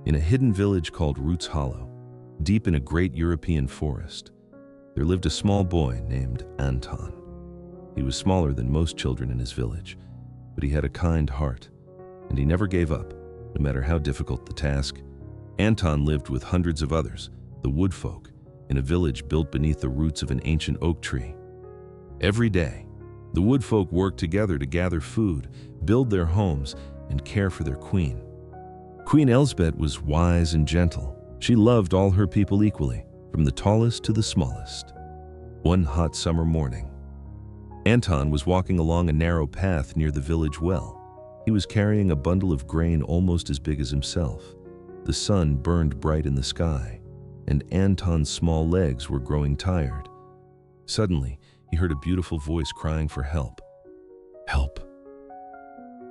In a hidden village called Roots Hollow, deep in a great European forest, there lived a small boy named Anton. He was smaller than most children in his village, but he had a kind heart, and he never gave up, no matter how difficult the task. Anton lived with hundreds of others, the woodfolk, in a village built beneath the roots of an ancient oak tree. Every day, the woodfolk worked together to gather food, build their homes, and care for their queen. Queen Elsbeth was wise and gentle. She loved all her people equally, from the tallest to the smallest. One hot summer morning, Anton was walking along a narrow path near the village well. He was carrying a bundle of grain almost as big as himself. The sun burned bright in the sky, and Anton's small legs were growing tired. Suddenly, he heard a beautiful voice crying for help. "Help!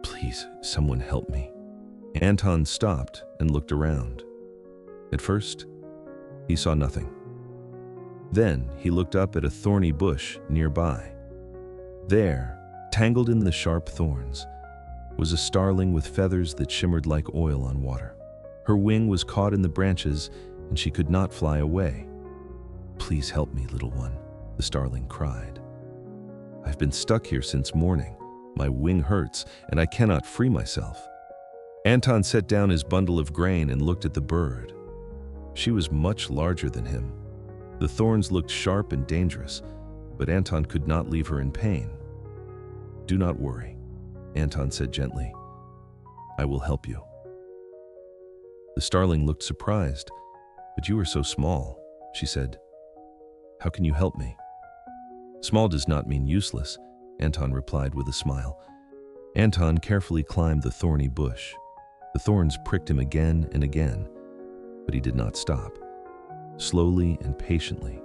Please, someone help me." Anton stopped and looked around. At first, he saw nothing. Then he looked up at a thorny bush nearby. There, tangled in the sharp thorns, was a starling with feathers that shimmered like oil on water. Her wing was caught in the branches, and she could not fly away. "Please help me, little one," the starling cried. "I've been stuck here since morning. My wing hurts, and I cannot free myself." Anton set down his bundle of grain and looked at the bird. She was much larger than him. The thorns looked sharp and dangerous, but Anton could not leave her in pain. "Do not worry," Anton said gently. "I will help you." The starling looked surprised. "But you are so small," she said. "How can you help me?" "Small does not mean useless," Anton replied with a smile. Anton carefully climbed the thorny bush. The thorns pricked him again and again, but he did not stop. Slowly and patiently,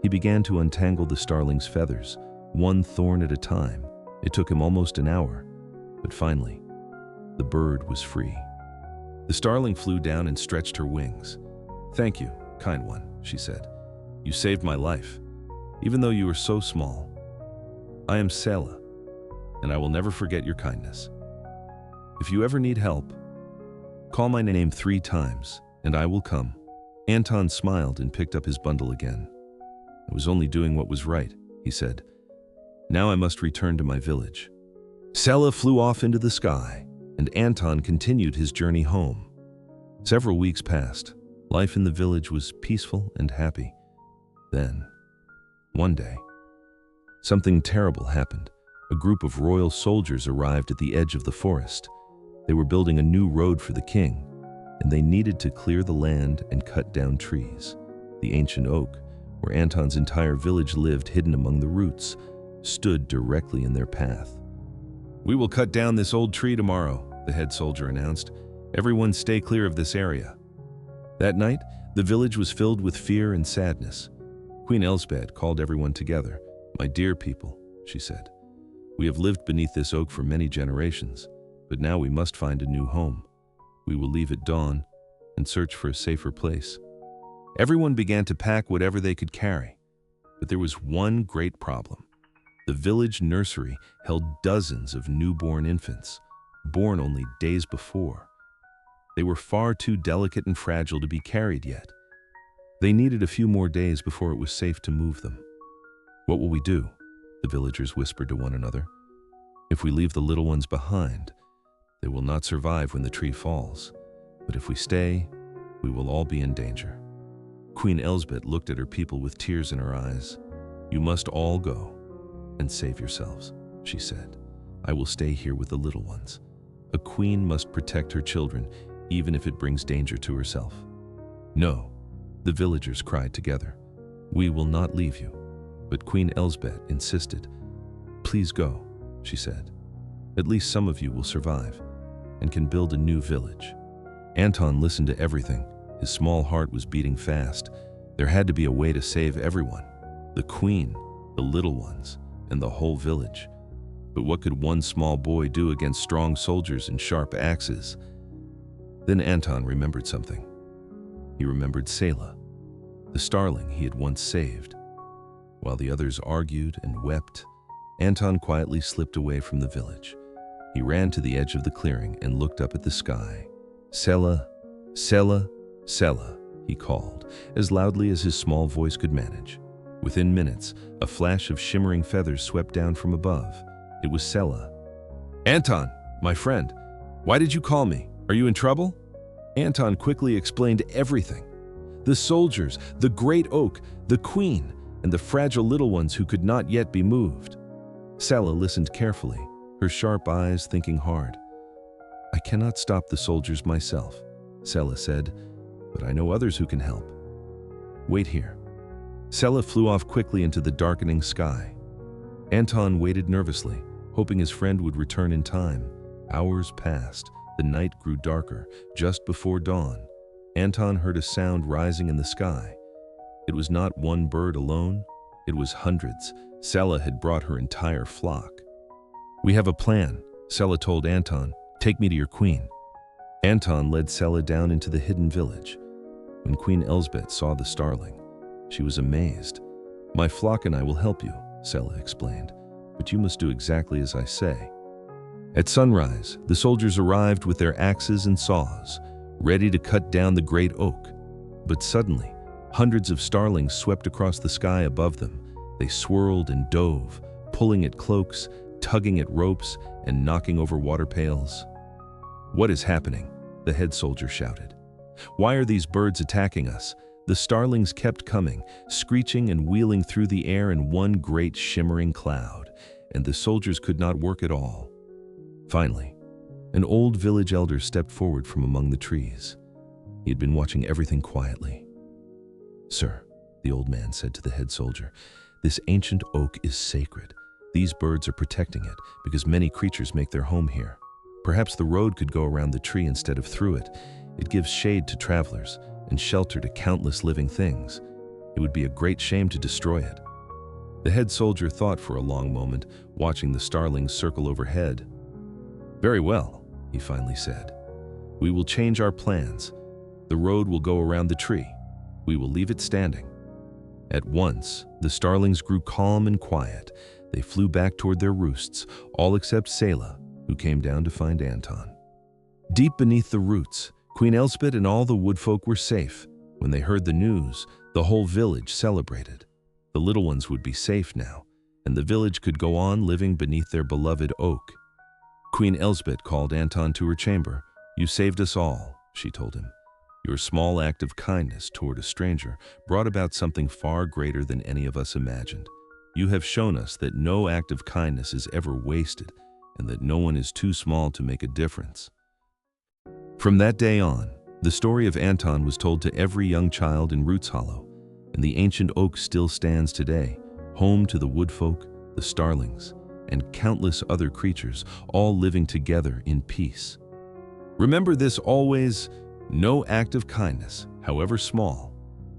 he began to untangle the starling's feathers, one thorn at a time. It took him almost an hour, but finally, the bird was free. The starling flew down and stretched her wings. "Thank you, kind one," she said. "You saved my life, even though you were so small. I am Selah, and I will never forget your kindness. If you ever need help, call my name 3 times, and I will come." Anton smiled and picked up his bundle again. "I was only doing what was right," he said. "Now I must return to my village." Selah flew off into the sky, and Anton continued his journey home. Several weeks passed. Life in the village was peaceful and happy. Then, one day, something terrible happened. A group of royal soldiers arrived at the edge of the forest. They were building a new road for the king, and they needed to clear the land and cut down trees. The ancient oak, where Anton's entire village lived hidden among the roots, stood directly in their path. "We will cut down this old tree tomorrow," the head soldier announced. "Everyone stay clear of this area." That night, the village was filled with fear and sadness. Queen Elsbeth called everyone together. "My dear people," she said, "we have lived beneath this oak for many generations, but now we must find a new home. We will leave at dawn and search for a safer place." Everyone began to pack whatever they could carry, but there was one great problem. The village nursery held dozens of newborn infants, born only days before. They were far too delicate and fragile to be carried yet. They needed a few more days before it was safe to move them. "What will we do?" the villagers whispered to one another. "If we leave the little ones behind, they will not survive when the tree falls. But if we stay, we will all be in danger." Queen Elsbeth looked at her people with tears in her eyes. "You must all go and save yourselves," she said. "I will stay here with the little ones. A queen must protect her children, even if it brings danger to herself." "No," the villagers cried together. "We will not leave you." But Queen Elsbeth insisted. "Please go," she said. "At least some of you will survive and can build a new village." Anton listened to everything. His small heart was beating fast. There had to be a way to save everyone. The queen, the little ones, and the whole village. But what could one small boy do against strong soldiers and sharp axes? Then Anton remembered something. He remembered Selah, the starling he had once saved. While the others argued and wept, Anton quietly slipped away from the village. He ran to the edge of the clearing and looked up at the sky. "Selah, "Sela, Sela," he called, as loudly as his small voice could manage. Within minutes, a flash of shimmering feathers swept down from above. It was Sela. "Anton, my friend, why did you call me? Are you in trouble?" Anton quickly explained everything. The soldiers, the great oak, the queen, and the fragile little ones who could not yet be moved. Sela listened carefully, her sharp eyes thinking hard. "I cannot stop the soldiers myself," Sela said, "but I know others who can help. Wait here." Sela flew off quickly into the darkening sky. Anton waited nervously, hoping his friend would return in time. Hours passed. The night grew darker. Just before dawn, Anton heard a sound rising in the sky. It was not one bird alone. It was hundreds. Sela had brought her entire flock. "We have a plan," Sela told Anton. "Take me to your queen." Anton led Sela down into the hidden village. When Queen Elsbeth saw the starling, she was amazed. "My flock and I will help you," Sela explained, "but you must do exactly as I say." At sunrise, the soldiers arrived with their axes and saws, ready to cut down the great oak. But suddenly, hundreds of starlings swept across the sky above them. They swirled and dove, pulling at cloaks, tugging at ropes, and knocking over water pails. "What is happening?" the head soldier shouted. "Why are these birds attacking us?" The starlings kept coming, screeching and wheeling through the air in one great shimmering cloud, and the soldiers could not work at all. Finally, an old village elder stepped forward from among the trees. He had been watching everything quietly. "Sir," the old man said to the head soldier, "this ancient oak is sacred. These birds are protecting it because many creatures make their home here. Perhaps the road could go around the tree instead of through it. It gives shade to travelers and shelter to countless living things. It would be a great shame to destroy it." The head soldier thought for a long moment, watching the starlings circle overhead. "Very well," he finally said. "We will change our plans. The road will go around the tree. We will leave it standing." At once, the starlings grew calm and quiet. They flew back toward their roosts, all except Sela, who came down to find Anton. Deep beneath the roots, Queen Elspeth and all the woodfolk were safe. When they heard the news, the whole village celebrated. The little ones would be safe now, and the village could go on living beneath their beloved oak. Queen Elspeth called Anton to her chamber. "You saved us all," she told him. "Your small act of kindness toward a stranger brought about something far greater than any of us imagined. You have shown us that no act of kindness is ever wasted, and that no one is too small to make a difference." From that day on, the story of Anton was told to every young child in Roots Hollow, and the ancient oak still stands today, home to the woodfolk, the starlings, and countless other creatures, all living together in peace. Remember this always: no act of kindness, however small,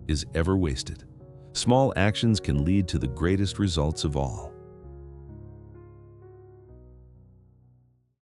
is ever wasted. Small actions can lead to the greatest results of all.